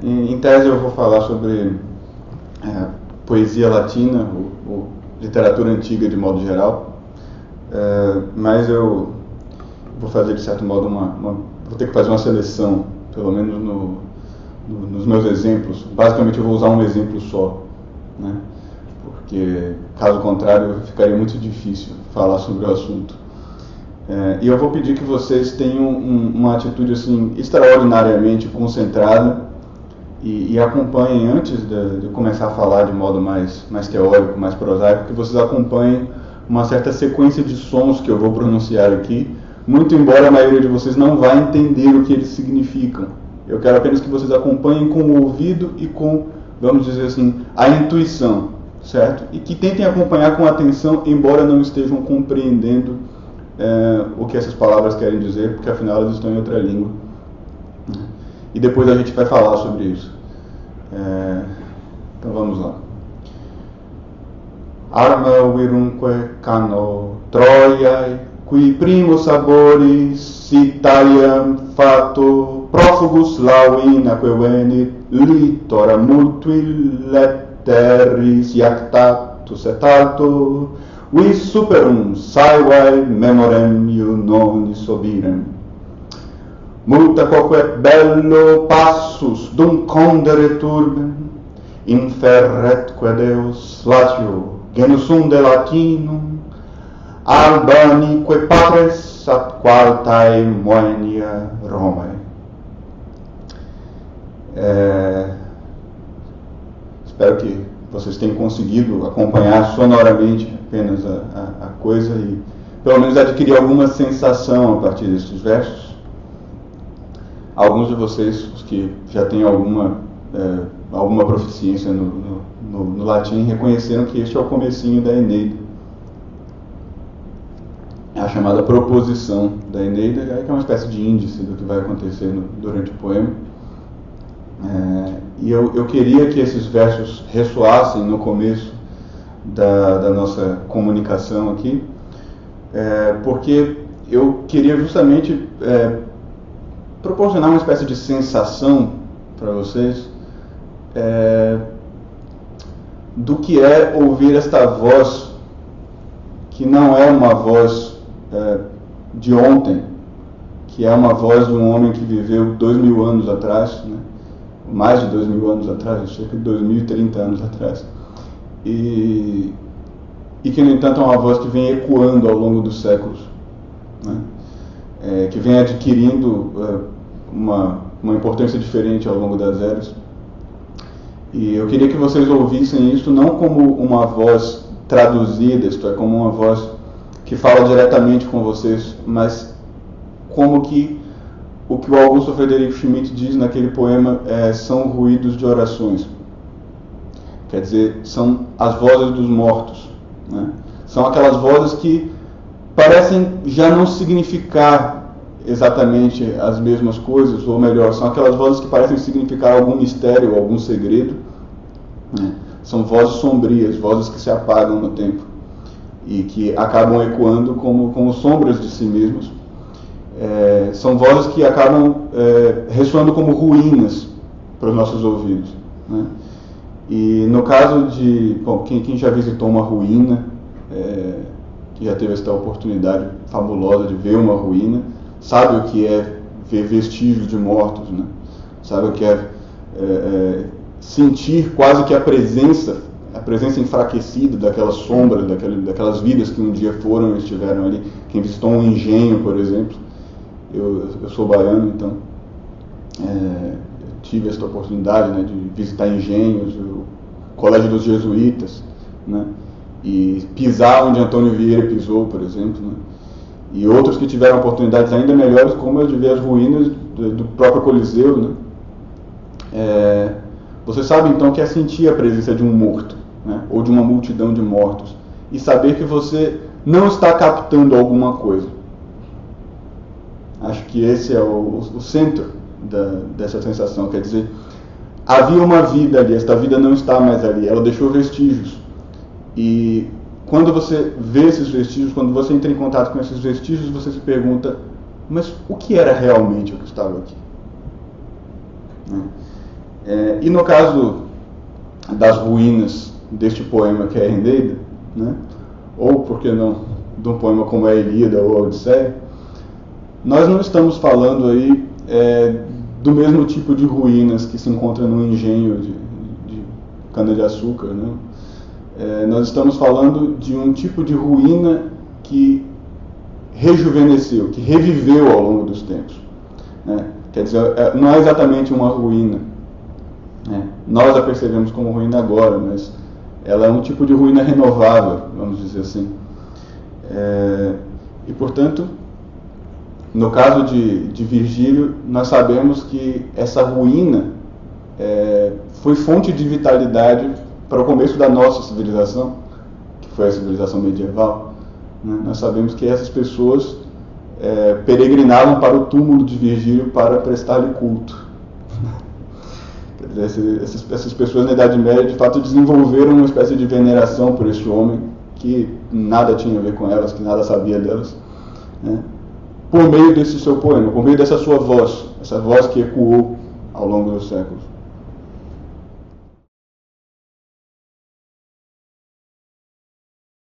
Em tese eu vou falar sobre poesia latina, ou literatura antiga de modo geral, mas eu vou fazer de certo modo vou ter que fazer uma seleção, pelo menos nos meus exemplos. Basicamente eu vou usar um exemplo só, né? Porque caso contrário ficaria muito difícil falar sobre o assunto. E eu vou pedir que vocês tenham uma atitude assim extraordinariamente concentrada e acompanhem, antes de começar a falar de modo mais teórico, mais prosaico, que vocês acompanhem uma certa sequência de sons que eu vou pronunciar aqui, muito embora a maioria de vocês não vá entender o que eles significam. Eu quero apenas que vocês acompanhem com o ouvido e com, vamos dizer assim, a intuição, certo? E que tentem acompanhar com atenção, embora não estejam compreendendo o que essas palavras querem dizer, porque afinal elas estão em outra língua. E depois a gente vai falar sobre isso. Então vamos lá. Arma virumque cano Troiae, qui primus saboris Italiam fato profugus lauinaque venit litora multui letteris iactatus et alto, vis superum saevae memorem iunonis obirem. Multa quoque bello passus dum condere turbem, inferretque Deus latio genus unde latinum, albanique patres at qualtae moenia Romae. Espero que vocês tenham conseguido acompanhar sonoramente apenas a coisa e pelo menos adquirir alguma sensação a partir desses versos. Alguns de vocês, os que já têm alguma proficiência no latim, reconheceram que este é o comecinho da Eneida. É a chamada proposição da Eneida, que é uma espécie de índice do que vai acontecer durante o poema. E eu queria que esses versos ressoassem no começo da nossa comunicação aqui, porque eu queria justamente proporcionar uma espécie de sensação para vocês do que é ouvir esta voz, que não é uma voz de ontem, que é uma voz de um homem que viveu 2000 anos atrás, né? Mais de 2000 anos atrás, cerca de 2030 anos atrás, e que, no entanto, é uma voz que vem ecoando ao longo dos séculos, né? Que vem adquirindo uma importância diferente ao longo das eras. E eu queria que vocês ouvissem isso não como uma voz traduzida, isto é, como uma voz que fala diretamente com vocês, mas como que o que o Augusto Frederico Schmidt diz naquele poema são ruídos de orações. Quer dizer, são as vozes dos mortos, né? São aquelas vozes que parecem já não significar exatamente as mesmas coisas, ou melhor, são aquelas vozes que parecem significar algum mistério, algum segredo, né? São vozes sombrias, vozes que se apagam no tempo e que acabam ecoando como sombras de si mesmos. São vozes que acabam ressoando como ruínas para os nossos ouvidos, né? E no caso de quem já visitou uma ruína, que já teve esta oportunidade fabulosa de ver uma ruína, sabe o que é ver vestígios de mortos, né? Sabe o que é sentir quase que a presença enfraquecida daquelas sombras, daquelas vidas que um dia foram e estiveram ali. Quem visitou um engenho, por exemplo, eu sou baiano, então eu tive esta oportunidade, né, de visitar engenhos, o Colégio dos Jesuítas, né, e pisar onde Antônio Vieira pisou, por exemplo, né, e outros que tiveram oportunidades ainda melhores, como a de ver as ruínas do próprio Coliseu, né. Você sabe então que é sentir a presença de um morto, né, ou de uma multidão de mortos, e saber que você não está captando alguma coisa. Acho que esse é o centro dessa sensação. Quer dizer, havia uma vida ali, esta vida não está mais ali, ela deixou vestígios. E quando você vê esses vestígios, quando você entra em contato com esses vestígios, você se pergunta, mas o que era realmente o que estava aqui? E no caso das ruínas deste poema que é a Eneida, né, ou por que não de um poema como a Ilíada ou a Odisseia, nós não estamos falando aí do mesmo tipo de ruínas que se encontra no engenho de cana-de-açúcar, né? Nós estamos falando de um tipo de ruína que rejuvenesceu, que reviveu ao longo dos tempos, né? Quer dizer, não é exatamente uma ruína, né? Nós a percebemos como ruína agora, mas ela é um tipo de ruína renovável, vamos dizer assim. E, portanto, no caso de Virgílio, nós sabemos que essa ruína foi fonte de vitalidade para o começo da nossa civilização, que foi a civilização medieval, né? Nós sabemos que essas pessoas peregrinavam para o túmulo de Virgílio para prestar-lhe culto. Quer dizer, essas pessoas na Idade Média, de fato, desenvolveram uma espécie de veneração por este homem que nada tinha a ver com elas, que nada sabia delas, né? Por meio desse seu poema, por meio dessa sua voz, essa voz que ecoou ao longo dos séculos.